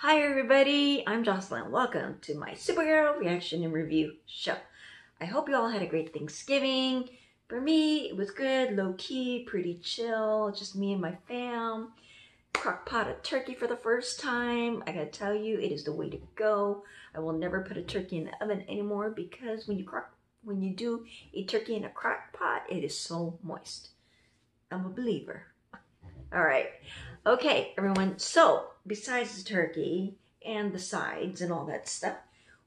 Hi everybody, I'm Jocelyn. Welcome to my Supergirl reaction and review show. I hope you all had a great Thanksgiving. For me, it was good, low-key, pretty chill, just me and my fam. Crock pot of turkey for the first time. I gotta tell you, it is the way to go. I will never put a turkey in the oven anymore because when you do a turkey in a crock pot, it is so moist. I'm a believer. All right. Okay, everyone. So, besides the turkey and the sides and all that stuff,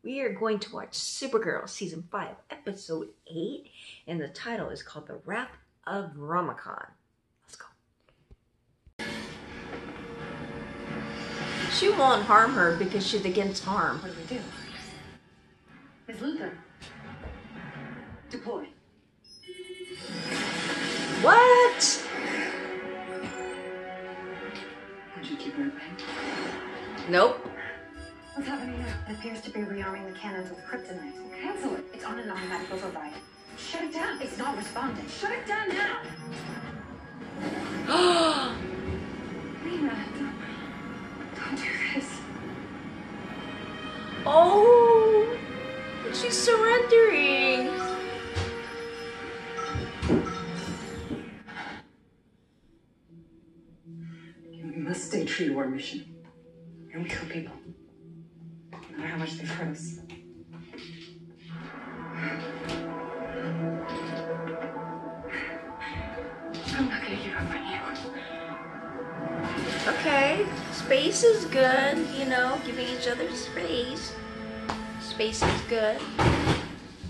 we are going to watch Supergirl Season 5, Episode 8. And the title is called The Wrath of Rama Khan. Let's go. She won't harm her because she's against harm. What do we do? Ms. Luthor. Deploy. What? How'd you keep her at bay? Nope. What's happening here? It appears to be rearming the cannons with kryptonite. Cancel it. It's on an automatic override. Shut it down. It's not responding. Shut it down now. Lena, don't do this. Oh, she's surrendering. You must stay true to our mission. Don't kill people, no matter how much they've hurt us. I'm not gonna give up on you. Okay, space is good, you know, giving each other space. Space is good.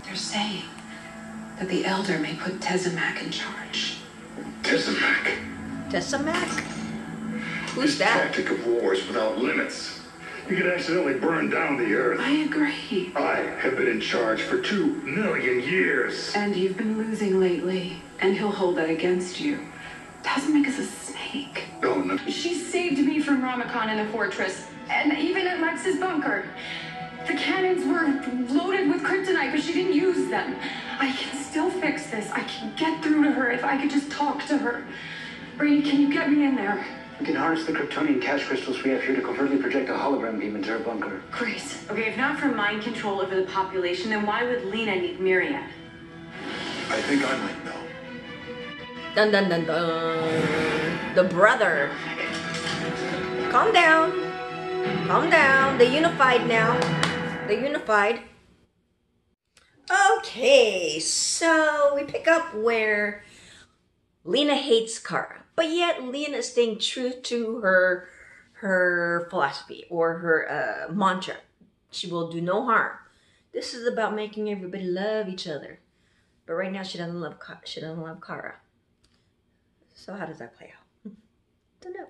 They're saying that the Elder may put Tessemac in charge. Tessemac? Tessemac? Who's This that? tactic of war is without limits. You could accidentally burn down the Earth. I agree. I have been in charge for 2 million years. And you've been losing lately, and he'll hold that against you. Tessemac is a snake. Oh, no. She saved me from Rama Khan in the fortress, and even at Lex's bunker. The cannons were loaded with kryptonite, but she didn't use them. I can still fix this. I can get through to her if I could just talk to her. Brainy, can you get me in there? We can harness the kryptonian cache crystals we have here to covertly project a hologram beam into her bunker. Great. Okay, if not for mind control over the population, then why would Lena need Myriad? I think I might know. Dun dun dun dun. The brother. Calm down. Calm down. They unified now. They unified. Okay, so we pick up where Lena hates Kara, but yet Lena is staying true to her philosophy or her mantra. She will do no harm. This is about making everybody love each other. But right now she doesn't love Kara. So how does that play out? Don't know.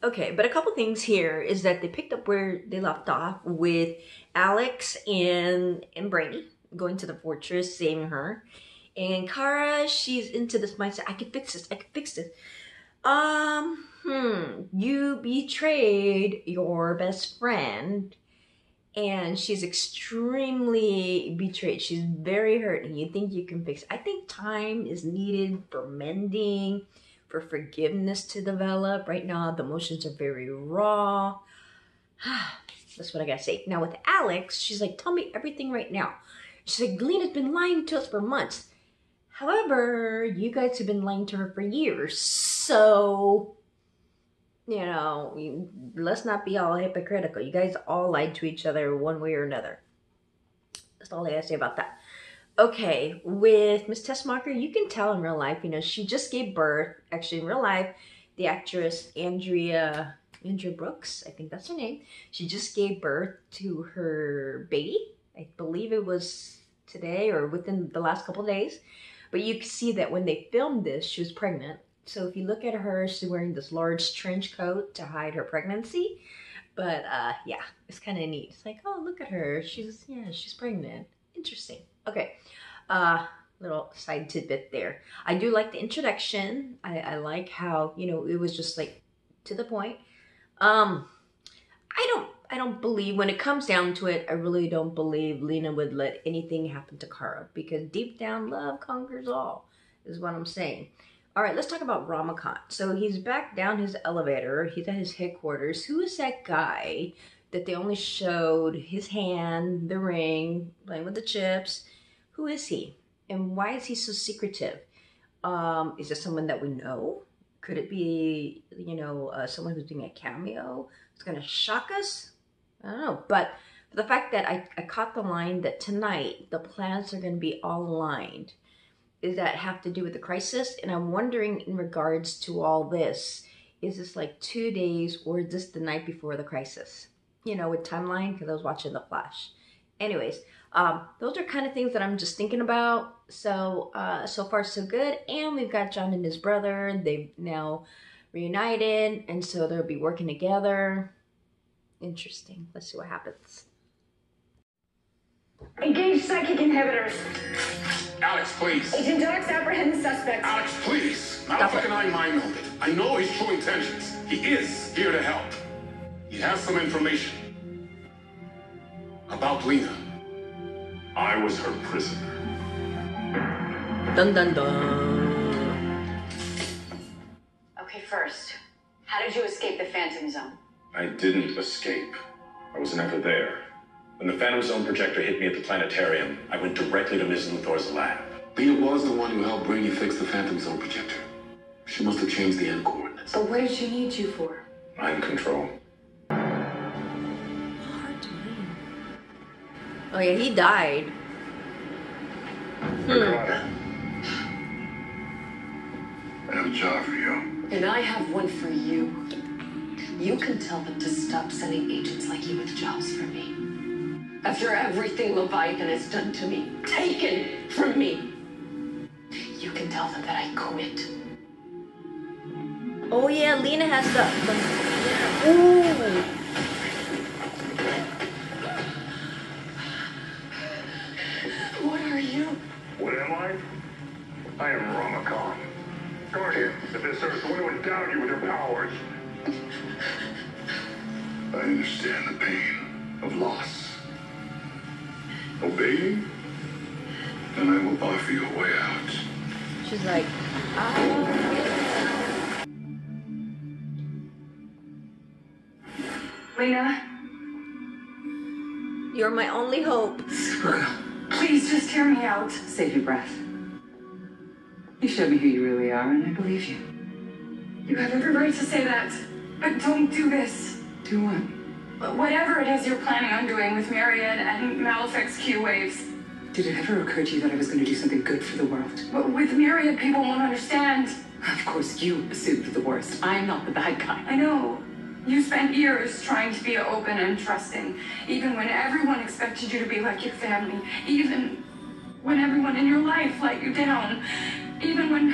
Okay, but a couple things here is that they picked up where they left off with Alex and Brainy going to the fortress, saving her. And Kara, she's into this mindset, I can fix this, I can fix this. You betrayed your best friend and she's extremely betrayed. She's very hurt and you think you can fix it. I think time is needed for mending, for forgiveness to develop. Right now, the emotions are very raw. That's what I gotta say. Now with Alex, she's like, tell me everything right now. She's like, Lena's been lying to us for months. However, you guys have been lying to her for years. So, you know, let's not be all hypocritical. You guys all lied to each other one way or another. That's all I gotta say about that. Okay, with Miss Tessmacher, you can tell in real life, you know, she just gave birth. Actually, in real life, the actress Andrea Brooks, I think that's her name. She just gave birth to her baby. I believe it was today or within the last couple of days. But you can see that when they filmed this, she was pregnant. So if you look at her, she's wearing this large trench coat to hide her pregnancy. But yeah, it's kind of neat. It's like, oh, look at her. She's pregnant. Interesting. Okay, little side tidbit there. I do like the introduction. I like how, you know, it was just like to the point. I don't believe, when it comes down to it, I really don't believe Lena would let anything happen to Kara because deep down love conquers all, is what I'm saying. All right, let's talk about Rama Khan. So he's back down his elevator. He's at his headquarters. Who is that guy that they only showed his hand, the ring, playing with the chips? Who is he? And why is he so secretive? Is this someone that we know? Could it be, you know, someone who's doing a cameo? It's going to shock us? I don't know. But the fact that I caught the line that tonight the planets are going to be all aligned, does that have to do with the crisis? And I'm wondering, in regards to all this, is this like 2 days or is this the night before the crisis? You know, with timeline, because I was watching The Flash. Anyways, those are kind of things that I'm just thinking about. So, so far so good. And we've got Jonn and his brother. They've now reunited, and so they'll be working together. Interesting. Let's see what happens. Engage psychic inhibitors. Alex, please. Agent Alex, apprehend the suspect. Alex, please. Malefic and I mind melded. I know his true intentions. He is here to help. He has some information about Lena. I was her prisoner. Dun dun dun. Okay, first, how did you escape the Phantom Zone? I didn't escape. I was never there. When the Phantom Zone projector hit me at the planetarium, I went directly to Ms. Luthor's lab. Lena was the one who helped Brainy fix the Phantom Zone projector. She must have changed the end coordinates. But what did she need you for? Mind control. Oh yeah, he died. I have a job for you. And I have one for you. You can tell them to stop sending agents like you with jobs for me. After everything Leviathan has done to me, taken from me, you can tell them that I quit. Oh yeah, Lena has the ooh. What are you? What am I? I am Rama Khan. Guardian of this earth, the one who endowed you with your powers. I understand the pain of loss. Obey me, and I will offer you a way out. She's like, Lena, you're my only hope. Supergirl, please just hear me out. save your breath. You showed me who you really are, and I believe you. You have every right to say that, but don't do this. Do what? Whatever it is you're planning on doing with Myriad and Malefic's Q-Waves. Did it ever occur to you that I was going to do something good for the world? But with Myriad, people won't understand. Of course, you assumed the worst. I'm not the bad guy. I know. You spent years trying to be open and trusting, even when everyone expected you to be like your family, even when everyone in your life let you down, even when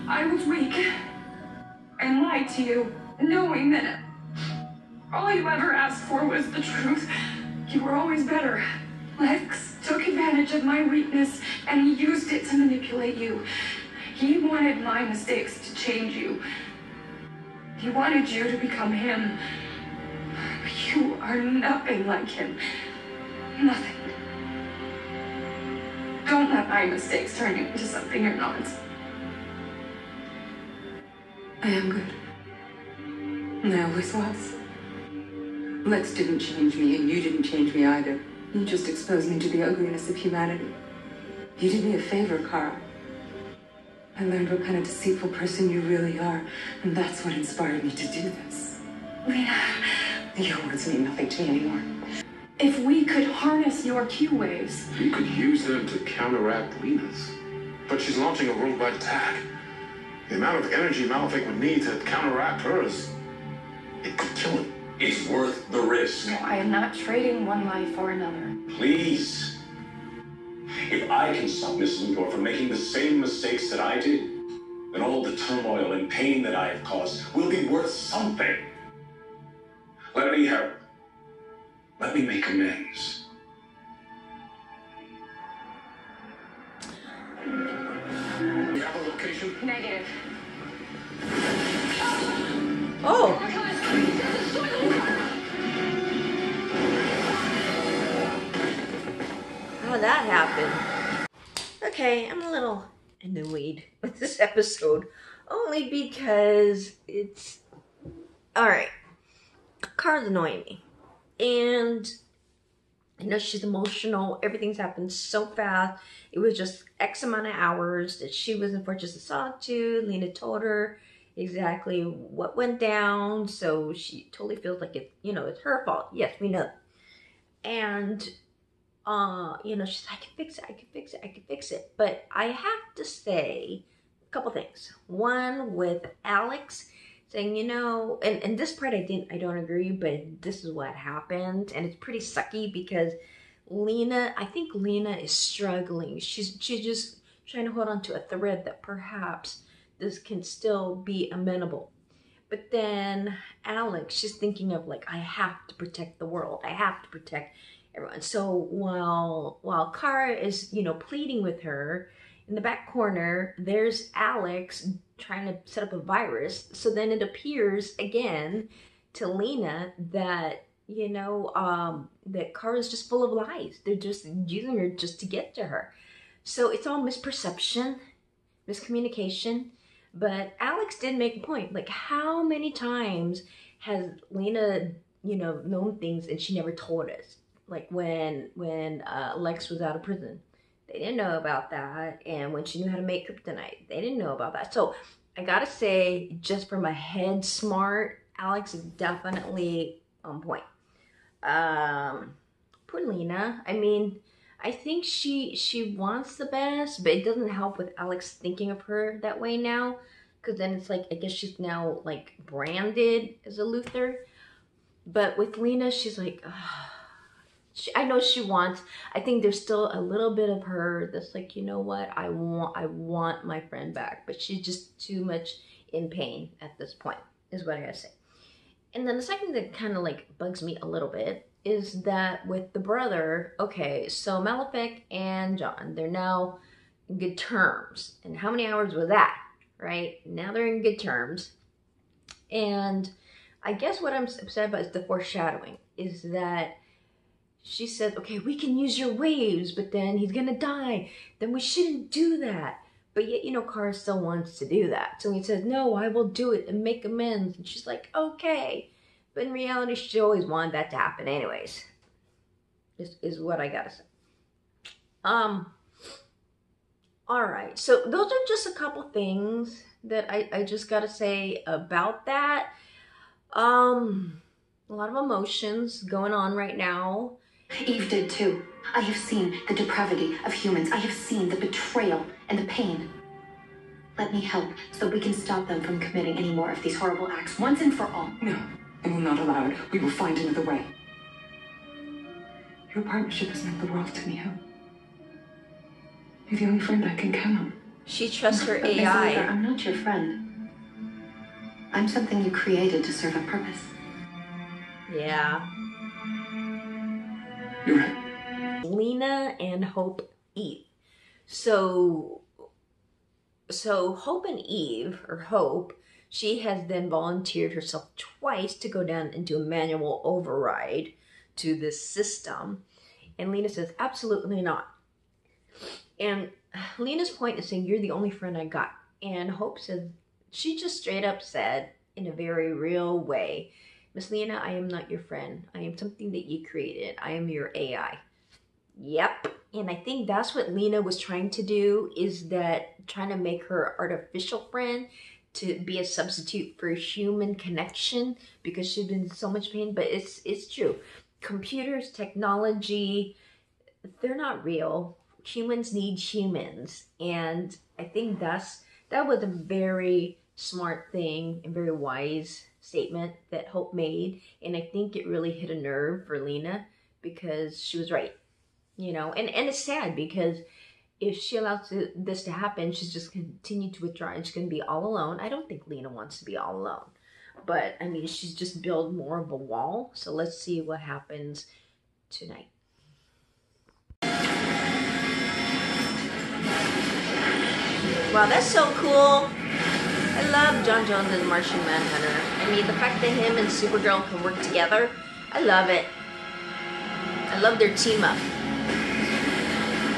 I was weak and lied to you, knowing that all you ever asked for was the truth. You were always better. Lex took advantage of my weakness and he used it to manipulate you. He wanted my mistakes to change you. He wanted you to become him. But you are nothing like him. Nothing. Don't let my mistakes turn you into something you're not. I am good. And I always was. Lex didn't change me, and you didn't change me either. You just exposed me to the ugliness of humanity. You did me a favor, Kara. I learned what kind of deceitful person you really are, and that's what inspired me to do this. Lena, Your words mean nothing to me anymore. if we could harness your Q-Waves, You could use them to counteract Lena's. But she's launching a worldwide attack. The amount of energy Malefic would need to counteract hers, it could kill him. It's worth the risk. no, I am not trading one life for another. Please. If I can stop Miss Luthor from making the same mistakes that I did, then all the turmoil and pain that I have caused will be worth something. Let me help. Let me make amends. You have a location? Negative. Oh, how did that happen? Okay, I'm a little annoyed with this episode. Only because it's... Alright. Kara's annoying me. And I know she's emotional. Everything's happened so fast. It was just X amount of hours that she was in Fortress of Solitude. Lena told her exactly what went down. So she totally feels like it, you know, it's her fault. Yes, we know. And, you know, she's like, I can fix it. I can fix it. I can fix it. But I have to say a couple things. One, with Alex saying, you know, and this part I don't agree, but this is what happened. And it's pretty sucky because Lena, I think Lena is struggling. She's just trying to hold on to a thread that perhaps this can still be amenable. But then Alex, she's thinking of like, I have to protect the world. I have to protect everyone. So while Kara is, you know, pleading with her, in the back corner, there's Alex trying to set up a virus. So then it appears again to Lena that, you know, that Kara's just full of lies. They're just using her just to get to her. So it's all misperception, miscommunication. But Alex did make a point. Like, how many times has Lena, you know, known things and she never told us? Like when Lex was out of prison. They didn't know about that. And when she knew how to make kryptonite, they didn't know about that. So I gotta say, just from a head smart, Alex is definitely on point. Poor Lena. I mean, I think she wants the best, but it doesn't help with Alex thinking of her that way now. Because then it's like, I guess she's now like branded as a Luthor. But with Lena, she's like, I know she wants, I think there's still a little bit of her that's like, you know what, I want my friend back, but she's just too much in pain at this point, is what I gotta say. And then the second that kind of like bugs me a little bit is that with the brother, okay, so Malefic and Jonn, they're now in good terms. And how many hours was that, right? Now they're in good terms. And I guess what I'm upset about is the foreshadowing, is that she said, okay, we can use your waves, but then he's gonna die. Then we shouldn't do that. But yet, you know, Kara still wants to do that. So he says, no, I will do it and make amends. And she's like, okay. But in reality, she always wanted that to happen anyways. Is what I gotta say. All right. So those are just a couple things that I just gotta say about that. A lot of emotions going on right now. Eve did too. I have seen the depravity of humans. I have seen the betrayal and the pain. Let me help so we can stop them from committing any more of these horrible acts once and for all. No, I will not allow it. We will find another way. Your partnership has meant the world to me, Hope. You're the only friend I can count on. She trusts her But AI. Luthor, I'm not your friend. I'm something you created to serve a purpose. Yeah. You're right. Lena and Hope Eve. So Hope and Eve, or Hope, she has then volunteered herself twice to go down and do a manual override to this system. And Lena says, absolutely not. And Lena's point is saying, you're the only friend I got. And Hope says, she just straight up said, in a very real way, Miss Lena, I am not your friend. I am something that you created. I am your AI. Yep. And I think that's what Lena was trying to do, is that trying to make her artificial friend to be a substitute for human connection, because she's been in so much pain. But it's true. Computers, technology, they're not real. Humans need humans. And I think that was a very smart thing and very wise statement that Hope made. And I think it really hit a nerve for Lena, because she was right. You know, and it's sad, because if she allows this to happen, she's just continue to withdraw and she's going to be all alone. I don't think Lena wants to be all alone. But, I mean, she's just built more of a wall. So let's see what happens tonight. Wow, that's so cool. I love Jonn Jonz as Martian Manhunter. I mean, the fact that him and Supergirl can work together, I love it. I love their team up.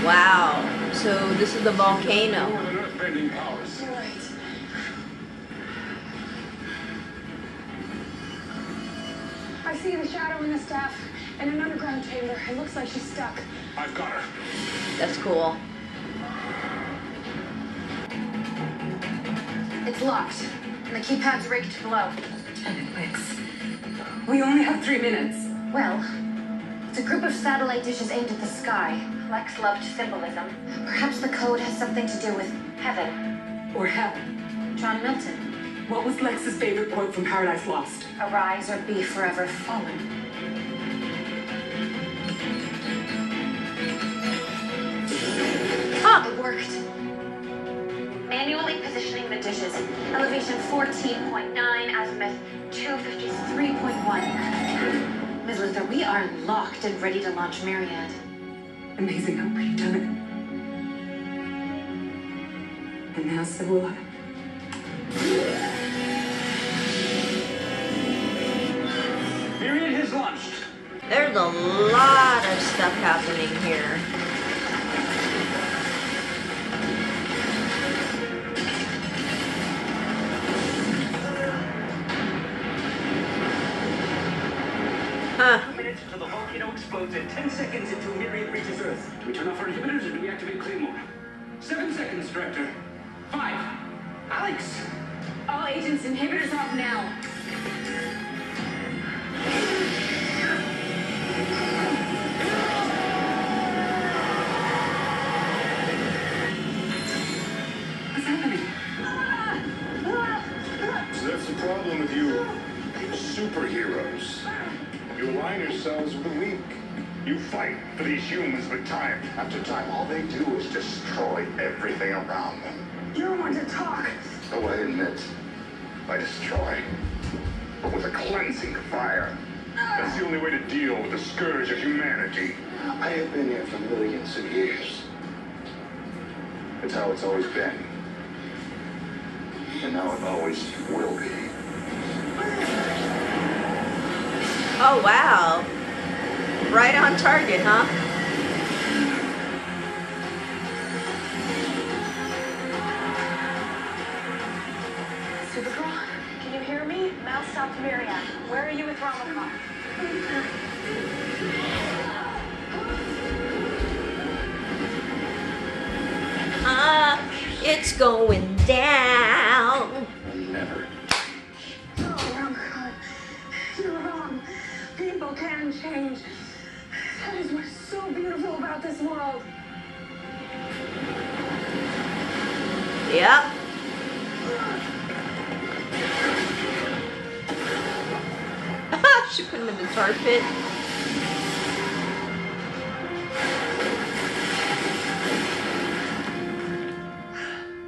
Wow. So this is the volcano. Earthbending powers. Right. see the shadow in the staff in an underground chamber. It looks like she's stuck. I've got her. That's cool. It's locked, and the keypad's rigged below. Damn it, Lex. We only have 3 minutes. Well, it's a group of satellite dishes aimed at the sky. Lex loved symbolism. Perhaps the code has something to do with Heaven. Or hell. John Milton. What was Lex's favorite quote from Paradise Lost? Arise or be forever fallen. It worked. Manually positioning the dishes. Elevation 14.9, azimuth 253.1. Ms. Luthor, we are locked and ready to launch Myriad. Amazing how you've done it. And now so will I. Myriad has launched. There's a lot of stuff happening here. Minutes until the volcano explodes and 10 seconds until Myriad reaches Earth. Do we turn off our inhibitors or do we activate Claymore? 7 seconds, Director. 5. Alex! All agents, inhibitors off now. What's happening? So that's the problem with you superheroes. You align yourselves with the weak. You fight for these humans, but time after time, all they do is destroy everything around them. You're one to talk. So I admit, I destroy, but with a cleansing fire. That's the only way to deal with the scourge of humanity. I have been here for millions of years. It's how it's always been. And now it always will be. Oh, wow. Right on target, huh? Supergirl, can you hear me? Mal stopped Myriad. Where are you with Rama Khan? It's going down. Never. Oh, Rama, you're wrong. People can change. That is what's so beautiful about this world. Yep. She put him in the tar pit.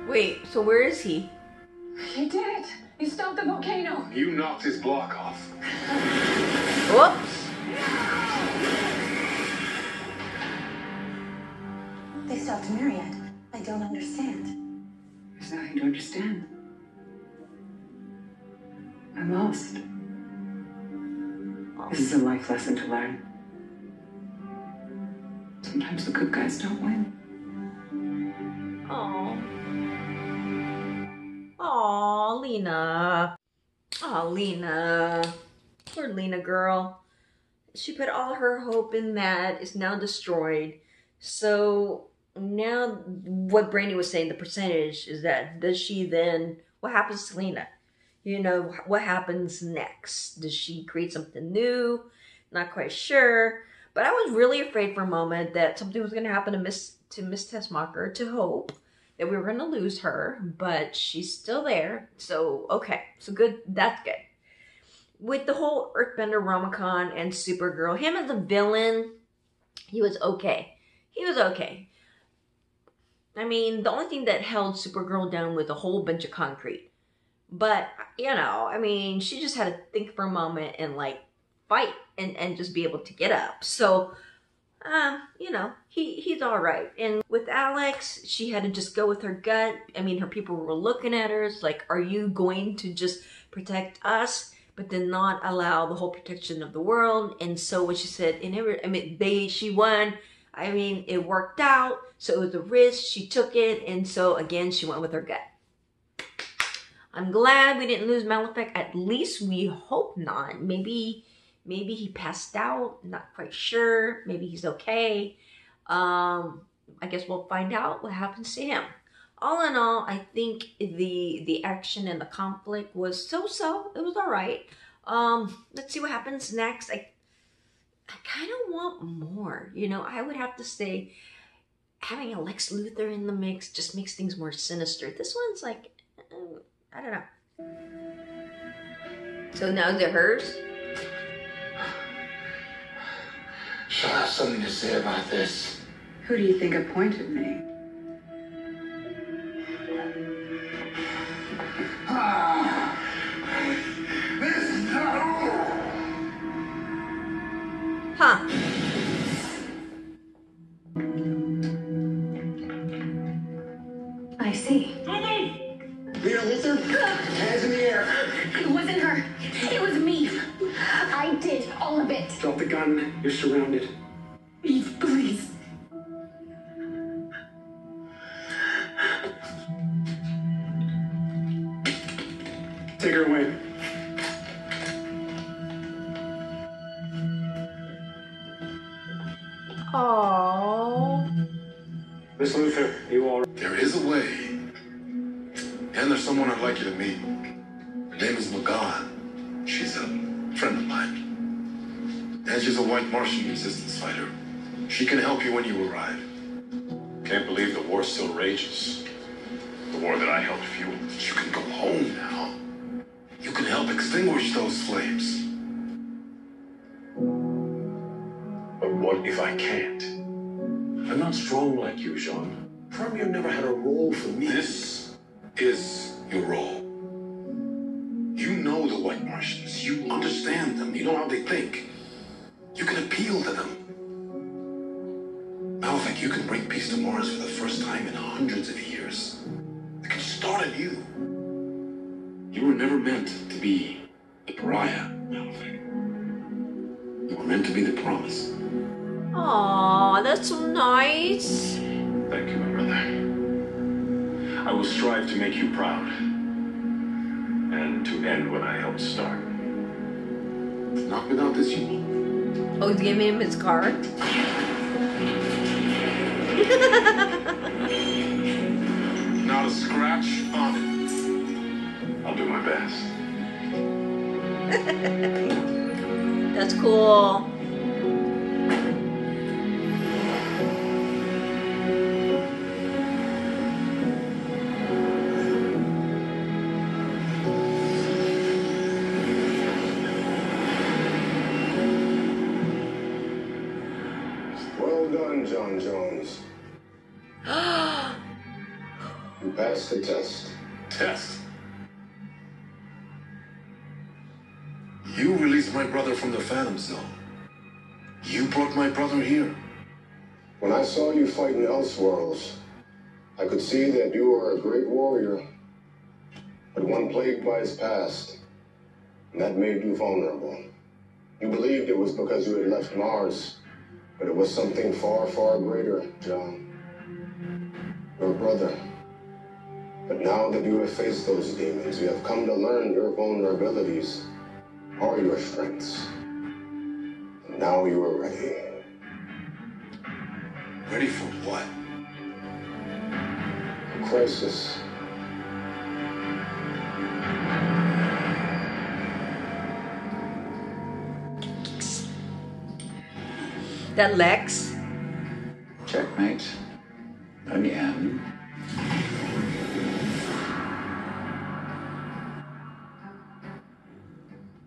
Wait, so where is he? You did it. You stopped the volcano. You knocked his block off. Whoops. They stopped Myriad. I don't understand. There's nothing to understand. I'm lost. This is a life lesson to learn. Sometimes the good guys don't win. Oh. Aw, Lena. Aw, Lena. Poor Lena girl. She put all her hope in that. It's now destroyed. So now what Brainy was saying, the percentage is that, does she then, what happens to Lena? You know, what happens next? Does she create something new? Not quite sure. But I was really afraid for a moment that something was going to happen to Miss Tessmacher, to Hope, that we were going to lose her. But she's still there. So, okay. So good. That's good. With the whole Earthbender Rama Khan and Supergirl, him as a villain, he was okay. He was okay. I mean, the only thing that held Supergirl down was a whole bunch of concrete. But, you know, I mean, she just had to think for a moment and, like, fight and just be able to get up. So, you know, he's all right. And with Alex, she had to just go with her gut. I mean, her people were looking at her. It's like, are you going to just protect us, but then not allow the whole protection of the world? And so what she said, she won. I mean, it worked out. So it was a risk. She took it. And so, again, she went with her gut. I'm glad we didn't lose Malefic. At least we hope not. Maybe Maybe he passed out, not quite sure. Maybe he's okay. I guess we'll find out what happens to him. All in all, I think the action and the conflict was so-so. It was all right. Let's see what happens next. I kind of want more. You know, I would have to say having a Lex Luthor in the mix just makes things more sinister. This one's like, I don't know. So now they're hers? Shall I have something to say about this? Who do you think appointed me? This is not over. Huh. I see. Lena Luthor, hands in the air. It wasn't her. It was me. I did all of it. Drop the gun. You're surrounded. Eve, please. Take her away. Aww. Miss Luthor, you all right? There is a way. And there's someone I'd like you to meet. Her name is Magan. She's a friend of mine. And she's a white Martian resistance fighter. She can help you when you arrive. Can't believe the war still rages. The war that I helped fuel. But you can go home now. You can help extinguish those flames. But what if I can't? I'm not strong like you, Jonn. Premier never had a role for me. This is your role. You know the white Martians. You understand them. You know how they think. You can appeal to them. I don't think you can bring peace to Mars for the first time in hundreds of years. It can start anew. You were never meant to be the pariah, Malphite. You were meant to be the promise. Aww, that's so nice. Thank you, my brother. I will strive to make you proud. And to end what I helped start. Not without this, you won't. Oh, he's giving him his card? Not a scratch on it. I'll do my best. That's cool. Well done, Jonn Jonz. You passed the test. Test. You released my brother from the Phantom Zone. You brought my brother here. When I saw you fighting Elseworlds, I could see that you were a great warrior, but one plagued by his past, and that made you vulnerable. You believed it was because you had left Mars, but it was something far, far greater, Jonn. Your brother. But now that you have faced those demons, you have come to learn your vulnerabilities are your strengths. And now you are ready. Ready for what? A crisis. That Lex? Checkmate. Again.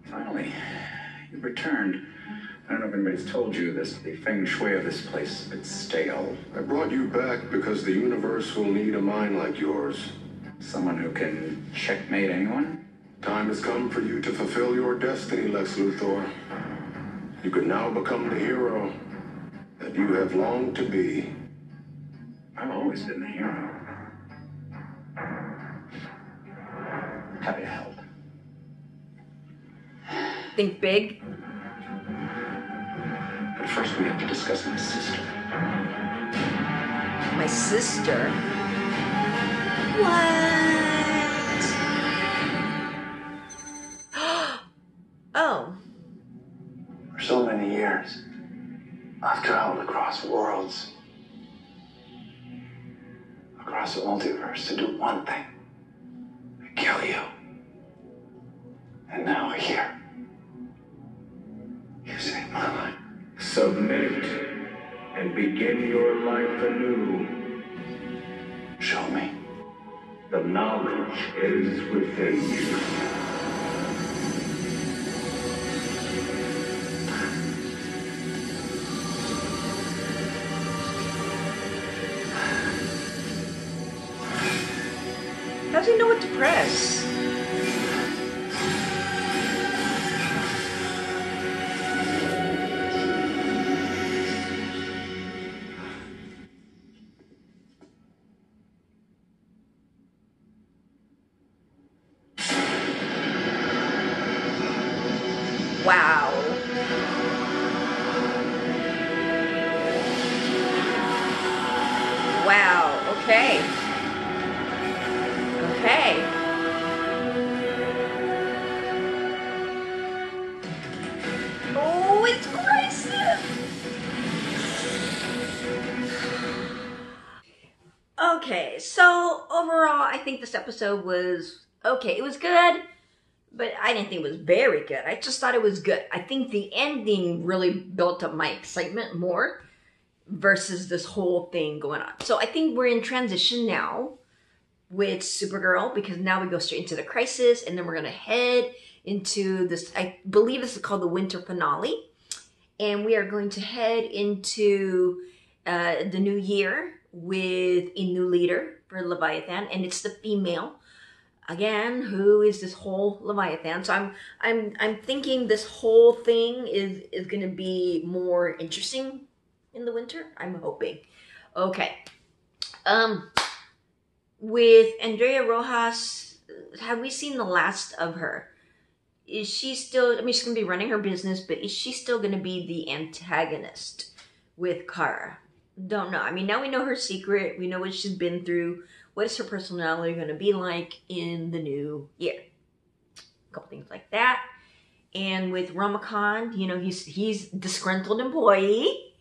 Finally, you've returned. I don't know if anybody's told you this, but the feng shui of this place is a bit stale. I brought you back because the universe will need a mind like yours. Someone who can checkmate anyone? Time has come for you to fulfill your destiny, Lex Luthor. You can now become the hero that you have longed to be. I've always been the hero. Happy to help. Think big. But first we have to discuss my sister. My sister? What? Oh. I've traveled across worlds, across the multiverse to do one thing. Kill you. And now we're here. You saved my life. Submit and begin your life anew. Show me. The knowledge is within you. How does he know what to press? Wow. Wow, okay. Okay. Oh, it's crisis! Okay, so overall, I think this episode was okay. It was good, but I didn't think it was very good. I just thought it was good. I think the ending really built up my excitement more versus this whole thing going on. So I think we're in transition now with Supergirl, because now we go straight into the crisis, and then we're going to head into this, I believe this is called the winter finale, and we are going to head into the new year with a new leader for Leviathan, and it's the female again who is this whole Leviathan. So I'm thinking this whole thing is going to be more interesting in the winter. I'm hoping. Okay. With Andrea Rojas, have we seen the last of her? Is she still, I mean, she's going to be running her business, but is she still going to be the antagonist with Kara? Don't know. I mean, now we know her secret. We know what she's been through. What is her personality going to be like in the new year? A couple things like that. And with Rama Khan, you know, he's a disgruntled employee.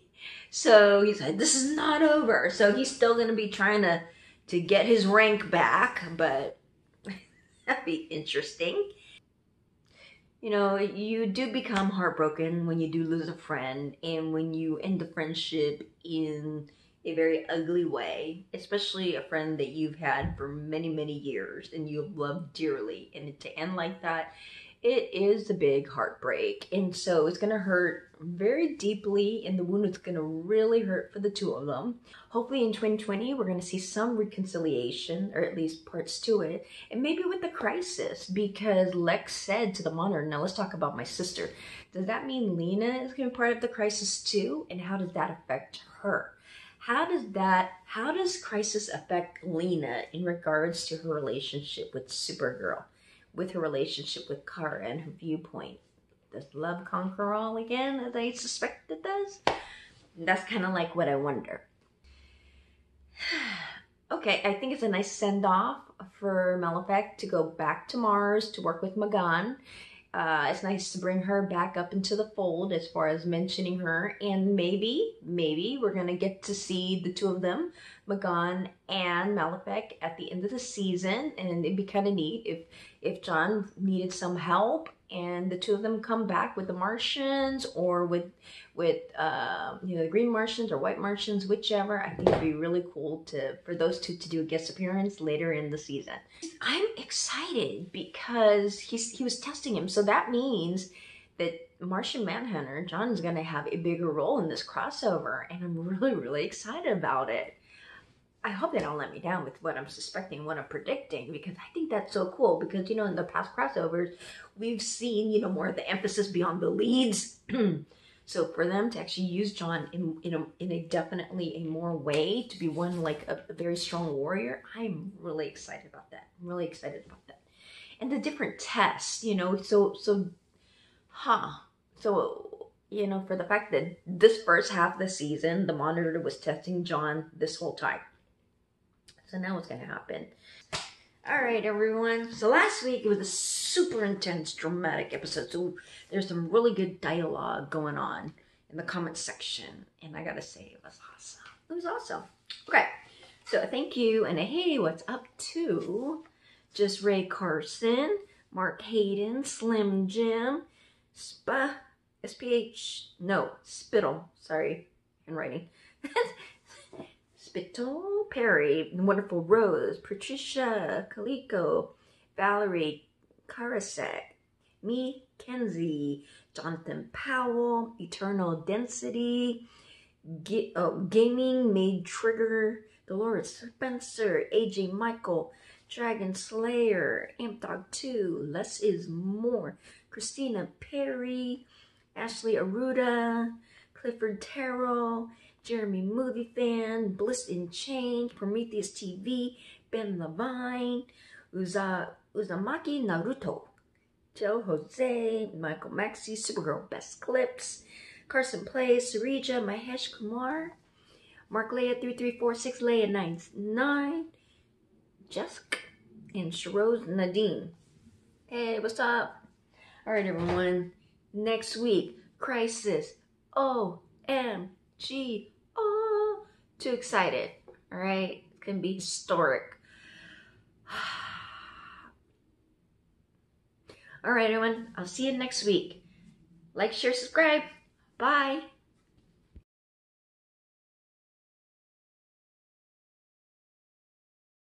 So he's like, this is not over. So he's still going to be trying to get his rank back, but that'd be interesting. You know, you do become heartbroken when you do lose a friend, and when you end the friendship in a very ugly way, especially a friend that you've had for many, many years and you've loved dearly. And to end like that, it is a big heartbreak. And so it's going to hurt very deeply, and the wound is going to really hurt for the two of them. Hopefully in 2020, we're going to see some reconciliation, or at least parts to it, and maybe with the crisis, because Lex said to the monitor, now let's talk about my sister. Does that mean Lena is going to be part of the crisis too? And how does that affect her? How does crisis affect Lena in regards to her relationship with Supergirl, with her relationship with Kara and her viewpoint? Does love conquer all again, as I suspect it does? That's kind of like what I wonder. Okay, I think it's a nice send-off for Malefic to go back to Mars to work with Magan. It's nice to bring her back up into the fold as far as mentioning her. And maybe we're going to get to see the two of them, Magan and Malefic, at the end of the season. And it'd be kind of neat if Jonn needed some help and the two of them come back with the Martians, or with the Green Martians or White Martians, whichever. I think it'd be really cool for those two to do a guest appearance later in the season. I'm excited because he was testing him, so that means that Martian Manhunter Jonn is going to have a bigger role in this crossover, and I'm really, really excited about it. I hope they don't let me down with what I'm suspecting, what I'm predicting, because I think that's so cool. Because, you know, in the past crossovers, we've seen, you know, more of the emphasis beyond the leads. So for them to actually use Jonn in a definitely a more way to be one like a very strong warrior, I'm really excited about that. I'm really excited about that. And the different tests, you know, so you know, for the fact that this first half of the season, the Monitor was testing Jonn this whole time. So now what's going to happen? All right, everyone. So last week, it was a super intense, dramatic episode. So there's some really good dialogue going on in the comment section. And I gotta say, it was awesome. It was awesome. Okay, so thank you. And hey, what's up to Just Ray Carson, Mark Hayden, Slim Jim, Spittle, sorry, handwriting. Spittle, Perry, Wonderful Rose, Patricia, Kaliko, Valerie, Karasek, me, Kenzie, Jonathan Powell, Eternal Density, Gaming Made Trigger, Dolores Spencer, AJ Michael, Dragon Slayer, Amp Dog 2, Less is More, Christina Perry, Ashley Aruda, Clifford Terrell, Jeremy Movie Fan, Bliss in Change, Prometheus TV, Ben Levine, Uzumaki Naruto, Joe Jose, Michael Maxey, Supergirl Best Clips, Carson Plays, Sarija, Mahesh Kumar, Mark Leia 3346, Leia 99, Jessica, and Sharose Nadine. Hey, what's up? Alright, everyone. Next week, Crisis. OMG. Oh, too excited. Alright? It's gonna be historic. Alright, everyone. I'll see you next week. Like, share, subscribe. Bye.